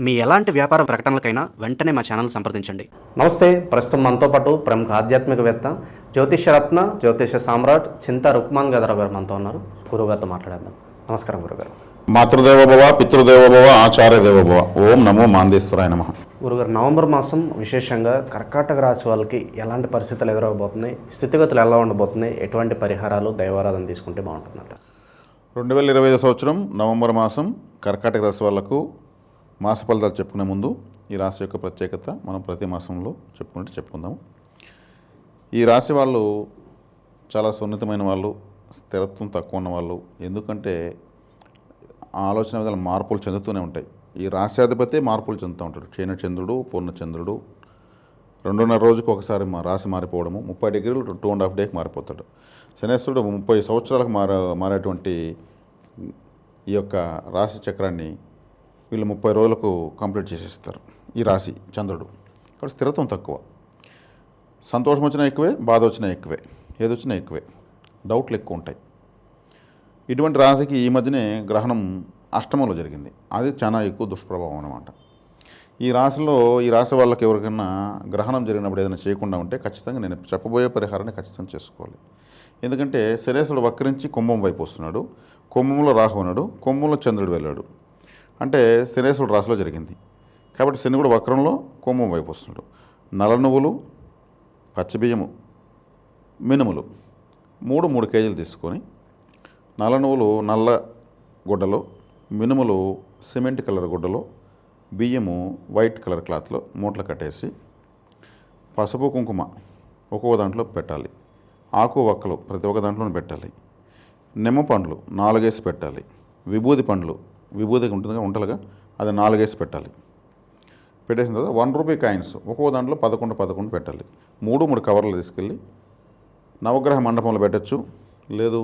మీ ఎలాంటి వ్యాపార ప్రకటనలకైనా వెంటనే మా ఛానల్ సంప్రదించండి. నమస్తే. ప్రస్తుతం మనతో పాటు ప్రముఖ ఆధ్యాత్మికవేత్త, జ్యోతిషరత్న, జ్యోతిష సామ్రాట్ చింతా రుక్మాన్ గదరావు గారు మనతో ఉన్నారు. గురువుగారితో మాట్లాడేద్దాం. నమస్కారం గురుగారు. మాతృదేవోభవ, పితృదేవోభవ, ఆచార్యదేవోభవ. ఓం నమో మాందేశ్వరాయ నమః. గురుగారు, నవంబర్ మాసం విశేషంగా కర్కాటక రాశి వాళ్ళకి ఎలాంటి పరిస్థితులు ఎదురవబోతున్నాయి, స్థితిగతులు ఎలా ఉండబోతున్నాయి, ఎటువంటి పరిహారాలు, దైవారాధన తీసుకుంటే బాగుంటుందంట? 2025 సంవత్సరం నవంబర్ మాసం కర్కాటక రాశి వాళ్లకు మాస ఫలితాలు చెప్పుకునే ముందు ఈ రాశి యొక్క ప్రత్యేకత మనం ప్రతి మాసంలో చెప్పుకుందాము. ఈ రాశి వాళ్ళు చాలా సున్నితమైన వాళ్ళు, స్థిరత్వం తక్కువ ఉన్న వాళ్ళు. ఎందుకంటే ఆలోచన విధాలు మార్పులు చెందుతూనే ఉంటాయి. ఈ రాశ్యాధిపతి మార్పులు చెందుతూ ఉంటాడు. చంద్రుడు, పూర్ణచంద్రుడు 2.5 రోజుకు ఒకసారి రాశి మారిపోవడము, 30 డిగ్రీలు 2.5 డేకి మారిపోతాడు. శనేశ్వరుడు 30 సంవత్సరాలకు మారేటువంటి ఈ యొక్క రాశి చక్రాన్ని వీళ్ళు 30 రోజులకు కంప్లీట్ చేసేస్తారు. ఈ రాశి చంద్రుడు కాబట్టి స్థిరత్వం తక్కువ. సంతోషం వచ్చినా ఎక్కువే, బాధ వచ్చినా ఎక్కువే, ఏది వచ్చినా ఎక్కువే, డౌట్లు ఎక్కువ ఉంటాయి. ఇటువంటి రాశికి ఈ మధ్యనే గ్రహణం అష్టమంలో జరిగింది. అది చాలా ఎక్కువ దుష్ప్రభావం అన్నమాట. ఈ రాశి వాళ్ళకి ఎవరికైనా గ్రహణం జరిగినప్పుడు ఏదైనా చేయకుండా ఉంటే ఖచ్చితంగా నేను చెప్పబోయే పరిహారాన్ని ఖచ్చితంగా చేసుకోవాలి. ఎందుకంటే శనేశ్వరుడు వక్రించి కుంభం వైపు వస్తున్నాడు. కుంభంలో రాహు ఉన్నాడు, కుంభంలో చంద్రుడు వెళ్ళాడు. అంటే శనేశ్వరుడు రాశిలో జరిగింది. కాబట్టి శని కూడా వక్రంలో కుంభం వైపు వస్తున్నాడు. నల్ల నువ్వులు, పచ్చిబియ్యము, మినుములు 3 కేజీలు తీసుకొని, నల్ల నువ్వులు నల్ల గుడ్డలో, మినుములు సిమెంట్ కలర్ గుడ్డలో, బియ్యము వైట్ కలర్ క్లాత్లో మూటలు కట్టేసి, పసుపు కుంకుమ ఒక్కొక్క దాంట్లో పెట్టాలి. ఆకు వక్కలు ప్రతి ఒక్క దాంట్లోనే పెట్టాలి. నిమ్మ పండ్లు 4 వేసి పెట్టాలి. విభూది పండ్లు, విభూది ఉంటుంది ఉంటలుగా, అది 4 వేసి పెట్టాలి. పెట్టేసిన తర్వాత 1 రూపీ కాయిన్స్ ఒక్కొక్క దాంట్లో 11 పెట్టాలి. 3 కవర్లు తీసుకెళ్ళి నవగ్రహ మండపంలో పెట్టచ్చు. లేదు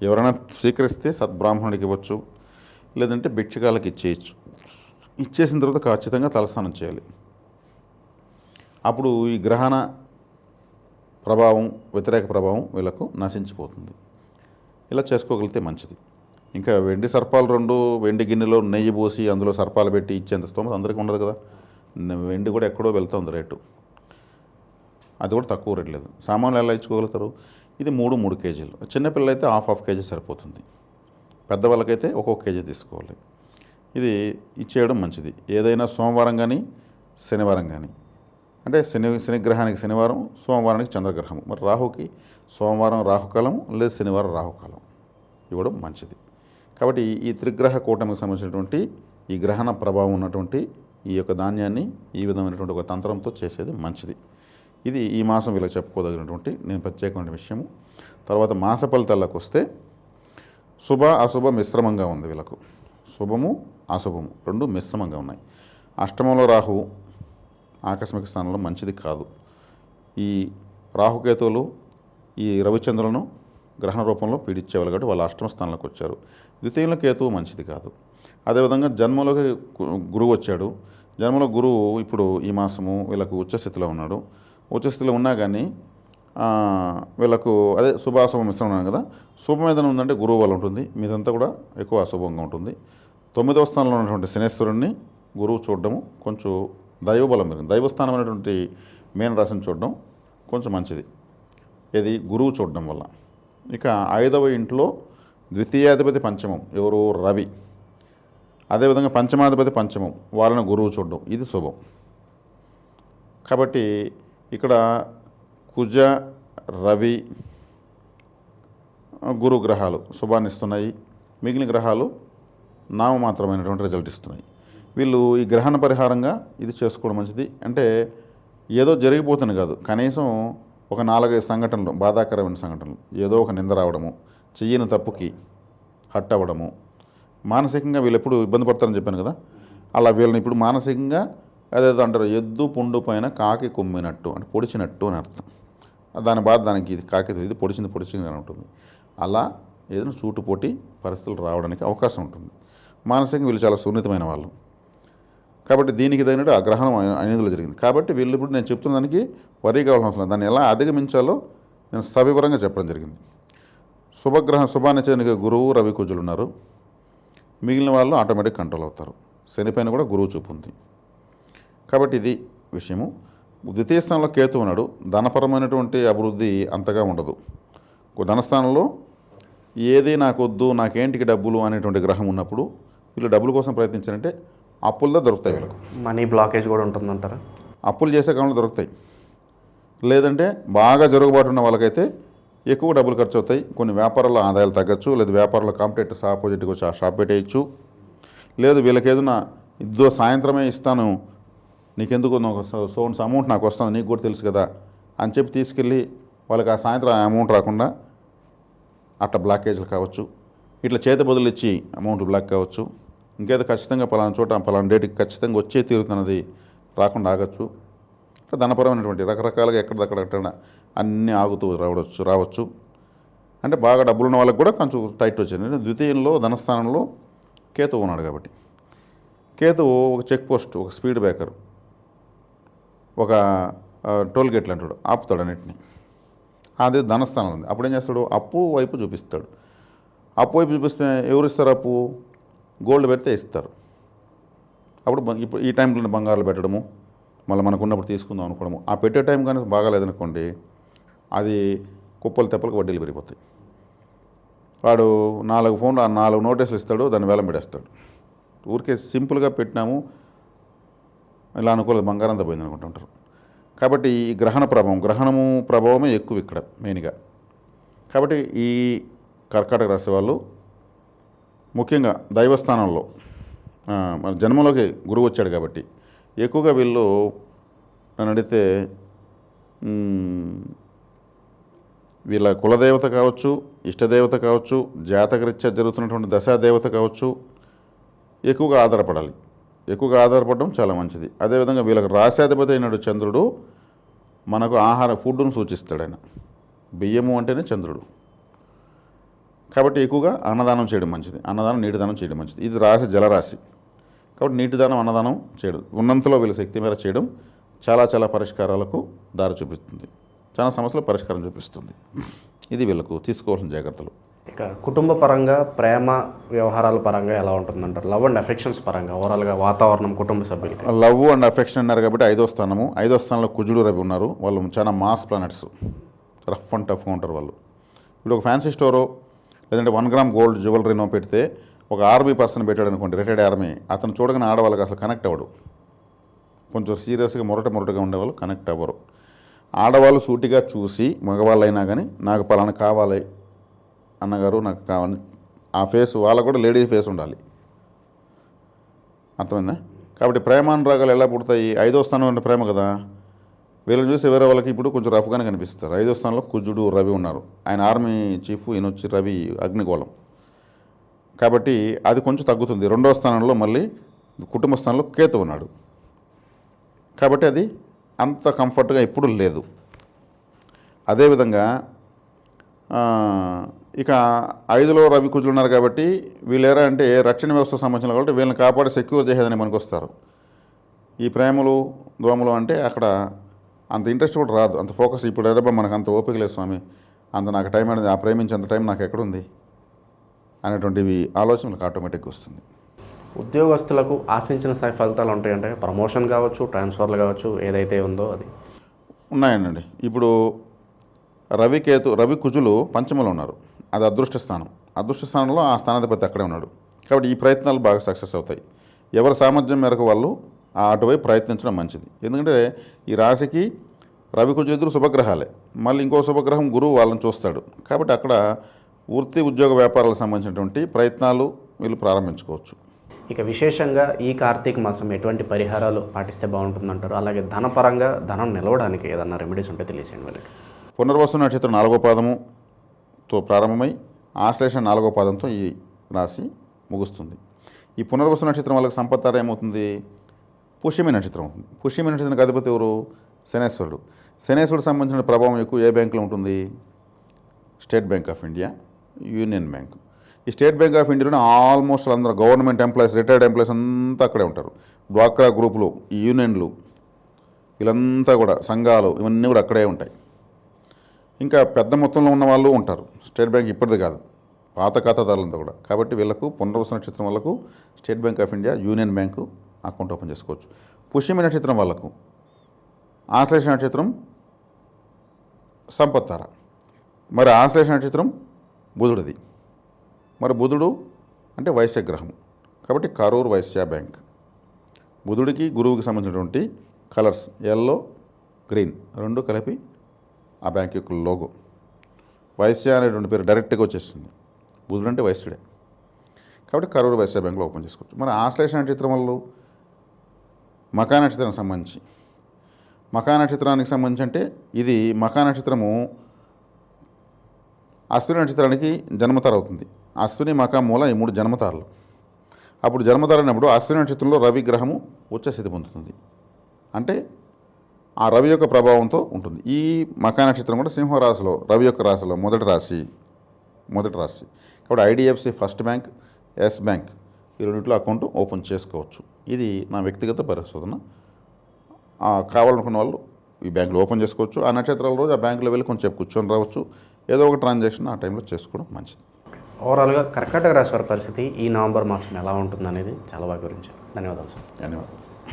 ఎవరైనా స్వీకరిస్తే సద్బ్రాహ్మణుడికి ఇవ్వచ్చు, లేదంటే భిక్షకాలకి ఇచ్చేయచ్చు. ఇచ్చేసిన తర్వాత ఖచ్చితంగా తలస్నానం చేయాలి. అప్పుడు ఈ గ్రహణ ప్రభావం, వ్యతిరేక ప్రభావం వీళ్ళకు నశించిపోతుంది. ఇలా చేసుకోగలిగితే మంచిది. ఇంకా వెండి సర్పాలు 2 వెండి గిన్నెలో నెయ్యి పోసి అందులో సర్పాలు పెట్టి ఇచ్చేంత స్తోమత అందరికీ ఉండదు కదా. వెండి కూడా ఎక్కడో వెళ్తుంది రేటు, అది కూడా తక్కువ రేటు లేదు. సామాన్లు ఎలా ఇచ్చుకోగలుగుతారు? ఇది 3 కేజీలు. చిన్నపిల్లలు అయితే హాఫ్ కేజీ సరిపోతుంది. పెద్దవాళ్ళకైతే ఒక్కొక్క కేజీ తీసుకోవాలి. ఇది ఇచ్చేయడం మంచిది. ఏదైనా సోమవారం కానీ శనివారం కానీ, అంటే శనిగ్రహానికి శనివారం, సోమవారానికి చంద్రగ్రహం. మరి రాహుకి సోమవారం రాహుకాలం, లేదా శనివారం రాహుకాలం ఇవ్వడం మంచిది. కాబట్టి ఈ త్రిగ్రహ కూటమికి సంబంధించినటువంటి ఈ గ్రహణ ప్రభావం ఉన్నటువంటి ఈ యొక్క ధాన్యాన్ని ఈ విధమైనటువంటి ఒక తంత్రంతో చేసేది మంచిది. ఇది ఈ మాసం వీళ్ళకి చెప్పుకోదగినటువంటి నేను ప్రత్యేకమైన విషయము. తర్వాత మాస ఫలితాలకు వస్తే శుభ అశుభ మిశ్రమంగా ఉంది వీళ్ళకు. శుభము అశుభము 2 మిశ్రమంగా ఉన్నాయి. అష్టమంలో రాహువు ఆకస్మిక స్థానంలో మంచిది కాదు. ఈ రాహుకేతువులు ఈ రవిచంద్రులను గ్రహణ రూపంలో పీడించేవాళ్ళు కాబట్టి వాళ్ళు అష్టమ స్థానంలోకి వచ్చారు. ద్వితీయంలో కేతువు మంచిది కాదు. అదేవిధంగా జన్మలోకి గురువు వచ్చాడు. జన్మలో గురువు ఇప్పుడు ఈ మాసము వీళ్ళకు ఉచ్చస్థితిలో ఉన్నాడు. ఉచ్చస్థితిలో ఉన్నా కానీ వీళ్ళకు అదే శుభాశుభ మిశ్రమం ఉన్నాను కదా. శుభం ఏదైనా ఉందంటే గురువు వల్ల ఉంటుంది, మీదంతా కూడా ఎక్కువ అశుభంగా ఉంటుంది. 9వ స్థానంలో ఉన్నటువంటి శనేశ్వరుణ్ణి గురువు చూడడము కొంచెం దైవబలం పెరిగింది. దైవస్థానమైనటువంటి మీన రాశిని చూడడం కొంచెం మంచిది. ఇది గురువు చూడడం వల్ల. ఇక 5వ ఇంట్లో ద్వితీయాధిపతి పంచమం ఎవరు? రవి. అదేవిధంగా పంచమాధిపతి పంచమం, వాళ్ళని గురువు చూడడం, ఇది శుభం. కాబట్టి ఇక్కడ కుజ, రవి, గురు గ్రహాలు శుభాన్ని ఇస్తున్నాయి. మిగిలిన గ్రహాలు నామమాత్రమైనటువంటి రిజల్ట్ ఇస్తున్నాయి. వీళ్ళు ఈ గ్రహణ పరిహారంగా ఇది చేసుకోవడం మంచిది. అంటే ఏదో జరిగిపోతుంది కాదు, కనీసం ఒక 4-5 సంఘటనలు, బాధాకరమైన సంఘటనలు, ఏదో ఒక నింద రావడము, చెయ్యని తప్పుకి హట్ అవ్వడము, మానసికంగా వీళ్ళు ఎప్పుడు ఇబ్బంది పడతారని చెప్పాను కదా. అలా వీళ్ళని ఇప్పుడు మానసికంగా అదేదో అంటారు, ఎద్దు పుండు పైన కాకి కొమ్మినట్టు, అంటే పొడిచినట్టు అని అర్థం. దాని బాధ దానికి ఇది కాకి ఇది పొడిచింది అని ఉంటుంది. అలా ఏదైనా సూటుపోటి పరిస్థితులు రావడానికి అవకాశం ఉంటుంది. మానసికంగా వీళ్ళు చాలా సున్నితమైన వాళ్ళు. కాబట్టి దీనికి తగినట్టు ఆ గ్రహణం అనేదిలో జరిగింది. కాబట్టి వీళ్ళు ఇప్పుడు నేను చెప్తున్న దానికి వరి కావాల్సిన అవసరం లేదు. దాన్ని ఎలా అధిగమించాలో నేను సవివరంగా చెప్పడం జరిగింది. శుభాన్ని చేయడానికి గురువు, రవి, కుజులు ఉన్నారు. మిగిలిన వాళ్ళు ఆటోమేటిక్ కంట్రోల్ అవుతారు. శనిపైన కూడా గురువు చూపు ఉంది. కాబట్టి ఇది విషయము. ద్వితీయ స్థానంలో కేతు ఉన్నాడు. ధనపరమైనటువంటి అభివృద్ధి అంతగా ఉండదు. ధనస్థానంలో ఏది నాకు వద్దు, నాకేంటికి డబ్బులు అనేటువంటి గ్రహం ఉన్నప్పుడు వీళ్ళు డబ్బుల కోసం ప్రయత్నించారంటే అప్పుల్లో దొరుకుతాయి. వీళ్ళకు మనీ బ్లాకేజ్ కూడా ఉంటుందంటారా? అప్పులు చేసే కాలంలో దొరుకుతాయి. లేదంటే బాగా జరుగుబాటు ఉన్న వాళ్ళకైతే ఎక్కువ డబ్బులు ఖర్చు అవుతాయి. కొన్ని వ్యాపారాల్లో ఆదాయాలు తగ్గచ్చు, లేదా వ్యాపారంలో కాంపిటేటర్స్ ఆపోజిట్గా వచ్చి ఆ షాప్ పెట్టేయచ్చు. లేదు వీళ్ళకి ఏదైనా ఇద్దో సాయంత్రమే ఇస్తాను, నీకెందుకు సోన్స్ అమౌంట్ నాకు వస్తుంది, నీకు కూడా తెలుసు కదా అని చెప్పి తీసుకెళ్ళి వాళ్ళకి ఆ సాయంత్రం ఆ అమౌంట్ రాకుండా అట్లా బ్లాకేజ్లు కావచ్చు. ఇట్లా చేతి బదులు ఇచ్చి అమౌంట్ బ్లాక్ కావచ్చు. ఇంకేదో ఖచ్చితంగా పలానా చోట పలానా డేట్కి ఖచ్చితంగా వచ్చే తీరుతున్నది రాకుండా ఆగచ్చు. ఇట్లా ధనపరమైనటువంటి రకరకాలుగా ఎక్కడక్కడ అన్నీ ఆగుతూ రావచ్చు. అంటే బాగా డబ్బులు ఉన్న వాళ్ళకి కూడా కొంచెం టైట్ వచ్చింది. ద్వితీయంలో ధనస్థానంలో కేతువు ఉన్నాడు కాబట్టి కేతువు ఒక చెక్ పోస్ట్, ఒక స్పీడ్ బ్రేకర్, ఒక టోల్ గేట్లు అంటాడు, ఆపుతాడు అన్నింటినీ. అదే ధనస్థానం ఉంది. అప్పుడు ఏం చేస్తాడు, అప్పు వైపు చూపిస్తాడు. అప్పు వైపు చూపిస్తే ఎవరు ఇస్తారు అప్పు? గోల్డ్ పెడితే ఇస్తారు. అప్పుడు ఇప్పుడు ఈ టైంలో బంగారాలు పెట్టడము, మళ్ళీ మనకు ఉన్నప్పుడు తీసుకుందాం అనుకోవడము. ఆ పెట్టే టైం కానీ బాగాలేదనుకోండి, అది కుప్పలు తెప్పలకు వడ్డీలు పెరిగిపోతాయి. వాడు 4 నోటీసులు ఇస్తాడు, దాన్ని వేలం పెడేస్తాడు. ఊరికే సింపుల్గా పెట్టినాము, ఇలా అనుకోలేదు, బంగారం అంతా పోయింది అనుకుంటుంటారు. కాబట్టి ఈ గ్రహణము ప్రభావమే ఎక్కువ ఇక్కడ మెయిన్గా. కాబట్టి ఈ కర్కాటక రాశి వాళ్ళు ముఖ్యంగా దైవస్థానంలో మన జన్మలోకి గురువు వచ్చాడు కాబట్టి ఎక్కువగా వీళ్ళు నన్ను అడిగితే వీళ్ళ కులదేవత కావచ్చు, ఇష్టదేవత కావచ్చు, జాతకరీత్యా జరుగుతున్నటువంటి దశాదేవత కావచ్చు ఎక్కువగా ఆధారపడాలి. ఎక్కువగా ఆధారపడడం చాలా మంచిది. అదేవిధంగా వీళ్ళకి రాశాధిపతి అయినాడు చంద్రుడు, మనకు ఫుడ్ను సూచిస్తాడు. ఆయన బియ్యము అంటేనే చంద్రుడు. కాబట్టి ఎక్కువగా అన్నదానం చేయడం మంచిది. అన్నదానం, నీటి దానం చేయడం మంచిది. ఇది రాశి జలరాశి కాబట్టి నీటి దానం, అన్నదానం చేయడం ఉన్నంతలో వీళ్ళ శక్తి మేర చేయడం చాలా పరిష్కారాలకు దారి చూపిస్తుంది. చాలా సమస్యలకు పరిష్కారం చూపిస్తుంది. ఇది వీళ్ళకు తీసుకోవాల్సిన జాగ్రత్తలు. ఇక కుటుంబ పరంగా, ప్రేమ వ్యవహారాల పరంగా ఎలా ఉంటుందంటారు? లవ్ అండ్ అఫెక్షన్స్ పరంగా ఓవరాల్గా వాతావరణం, కుటుంబ సభ్యులకి. లవ్ అండ్ అఫెక్షన్ అన్నారు కాబట్టి 5వ స్థానంలో కుజుడు, రవి ఉన్నారు. వాళ్ళు చాలా మాస్ ప్లానెట్స్, రఫ్ అండ్ టఫ్గా ఉంటారు వాళ్ళు. ఇప్పుడు ఒక ఫ్యాన్సీ స్టోరో లేదంటే 1 గ్రామ్ గోల్డ్ జ్యువెలరీనో పెడితే ఒక ఆర్మీ పర్సన్ పెట్టాడు అనుకోండి, రిటైర్డ్ ఆర్మీ, అతను చూడగానే ఆడవాళ్ళకి అసలు కనెక్ట్ అవ్వడు. కొంచెం సీరియస్గా మొరటగా ఉండేవాళ్ళు కనెక్ట్ అవ్వరు. ఆడవాళ్ళు సూటిగా చూసి మగవాళ్ళు అయినా కానీ నాకు పలానా కావాలి అన్నగారు, నాకు కావాలి, ఆ ఫేస్ వాళ్ళకు కూడా లేడీ ఫేస్ ఉండాలి. అర్థమైందా? కాబట్టి ప్రేమానురాగాలు ఎలా పుడతాయి? 5వ స్థానం అంటే ప్రేమ కదా. వీళ్ళని చూసి వేరే వాళ్ళకి ఇప్పుడు కొంచెం రఫ్గానే కనిపిస్తారు. 5వ స్థానంలో కుజుడు, రవి ఉన్నారు. ఆయన ఆర్మీ చీఫ్, ఈయన వచ్చి రవి అగ్నిగోళం. కాబట్టి అది కొంచెం తగ్గుతుంది. 2వ స్థానంలో మళ్ళీ కుటుంబ స్థానంలో కేతు ఉన్నాడు. కాబట్టి అది అంత కంఫర్ట్గా ఎప్పుడు లేదు. అదేవిధంగా ఇక 5లో రవి కుజులు ఉన్నారు కాబట్టి వీళ్ళు ఏరా అంటే రక్షణ వ్యవస్థకు సంబంధించిన కాబట్టి వీళ్ళని కాపాడి సెక్యూర్ చేసేదని మనకు వస్తారు. ఈ ప్రేమలు, దోమలు అంటే అక్కడ అంత ఇంట్రెస్ట్ కూడా రాదు, అంత ఫోకస్. ఇప్పుడు ఎరబా మనకు అంత ఓపిక లేదు స్వామి, అంత నాకు టైం అనేది, ఆ ప్రేమించేంత టైం నాకు ఎక్కడుంది అనేటువంటివి ఆలోచనలకు ఆటోమేటిక్గా వస్తుంది. ఉద్యోగస్తులకు ఆశించిన స్థాయి ఫలితాలు ఉంటాయంటే ప్రమోషన్ కావచ్చు, ట్రాన్స్ఫర్లు కావచ్చు, ఏదైతే ఉందో అది ఉన్నాయండి. ఇప్పుడు రవి కుజులు పంచమలో ఉన్నారు. అది అదృష్ట స్థానం. అదృష్ట స్థానంలో ఆ స్థానాధిపతి అక్కడే ఉన్నాడు. కాబట్టి ఈ ప్రయత్నాలు బాగా సక్సెస్ అవుతాయి. ఎవరి సామర్థ్యం మేరకు వాళ్ళు అటువైపు ప్రయత్నించడం మంచిది. ఎందుకంటే ఈ రాశికి రవి కుజులు ఇద్దరు శుభగ్రహాలే. మళ్ళీ ఇంకో శుభగ్రహం గురువు వాళ్ళని చూస్తాడు. కాబట్టి అక్కడ వృత్తి, ఉద్యోగ, వ్యాపారాలకు సంబంధించినటువంటి ప్రయత్నాలు వీళ్ళు ప్రారంభించుకోవచ్చు. ఇక విశేషంగా ఈ కార్తీక మాసం ఎటువంటి పరిహారాలు పాటిస్తే బాగుంటుందంటారు? అలాగే ధనపరంగా ధనం నిలవడానికి ఏదన్నా రెమెడీస్ ఉంటే తెలియచేయండి వాళ్ళకి. పునర్వసు నక్షత్రం 4వ పాదముతో ప్రారంభమై ఆశ్లేష 4వ పాదంతో ఈ రాశి ముగుస్తుంది. ఈ పునర్వసు నక్షత్రం వాళ్ళకి సంపత్తార ఏమవుతుంది? పుష్యమి నక్షత్రం అవుతుంది. పుష్యమి నక్షత్రానికి అధిపతి ఎవరు? శనేశ్వరుడు. శనేశ్వరుడు సంబంధించిన ప్రభావం ఎక్కువ ఏ బ్యాంకులో ఉంటుంది? State bank of India, union bank. ఈ స్టేట్ బ్యాంక్ ఆఫ్ ఇండియాలోనే ఆల్మోస్ట్ అందరూ గవర్నమెంట్ ఎంప్లాయీస్, రిటైర్డ్ ఎంప్లాయీస్ అంతా అక్కడే ఉంటారు. డ్వాక్రా గ్రూపులు, ఈ యూనియన్లు, వీళ్ళంతా కూడా సంఘాలు, ఇవన్నీ కూడా అక్కడే ఉంటాయి. ఇంకా పెద్ద మొత్తంలో ఉన్న వాళ్ళు ఉంటారు. స్టేట్ బ్యాంక్ ఇప్పటిది కాదు, పాత ఖాతాదారులంతా కూడా. కాబట్టి వీళ్ళకు పునర్వసు నక్షత్రం వాళ్ళకు state bank of India, union bank account open చేసుకోవచ్చు. పుష్యమి నక్షత్రం వాళ్ళకు ఆశ్లేష నక్షత్రం సంపత్తార, మరి ఆశ్లేష నక్షత్రం బుధుడిది. మరి బుధుడు అంటే వైశ్య గ్రహం, కాబట్టి కరూర్ వైశ్య బ్యాంక్. బుధుడికి గురువుకి సంబంధించినటువంటి కలర్స్ ఎల్లో, గ్రీన్ రెండు కలిపి ఆ బ్యాంక్ యొక్క లోగో. వైశ్య అనేటువంటి పేరు డైరెక్ట్గా వచ్చేస్తుంది, బుధుడు అంటే వైశ్యుడే. కాబట్టి కరూర్ వైశ్య బ్యాంకులో ఓపెన్ చేసుకోవచ్చు. మరి ఆశ్లేష నక్షత్రం వాళ్ళు మకా నక్షత్రానికి సంబంధించి, మకా నక్షత్రానికి సంబంధించి అంటే ఇది మకా నక్షత్రము అశ్విని నక్షత్రానికి జన్మతార అవుతుంది. అశ్విని, మకా, మూల ఈ 3 జన్మతారలు. అప్పుడు జన్మతార అయినప్పుడు అశ్విని నక్షత్రంలో రవి గ్రహము ఉచ్చస్థితి పొందుతుంది, అంటే ఆ రవి యొక్క ప్రభావంతో ఉంటుంది. ఈ మకా నక్షత్రం కూడా సింహరాశిలో, రవి యొక్క రాశిలో మొదటి రాశి. కాబట్టి IDFC First Bank, Yes Bank ఈ రెండింటిలో అకౌంట్ ఓపెన్ చేసుకోవచ్చు. ఇది నా వ్యక్తిగత పరిశోధన. కావాలనుకున్న వాళ్ళు ఈ బ్యాంకులో ఓపెన్ చేసుకోవచ్చు. ఆ నక్షత్రాల రోజు ఆ బ్యాంకులో వెళ్ళి కొంచెం కూర్చొని రావచ్చు. ఏదో ఒక ట్రాన్సాక్షన్ ఆ టైంలో చేసుకోవడం మంచిది. ఓవరాల్గా కర్కాటక రాశి వారి పరిస్థితి ఈ నవంబర్ మాసం ఎలా ఉంటుందనేది చాలా బాగా వివరించారు. ధన్యవాదాలు సార్. ధన్యవాదాలు.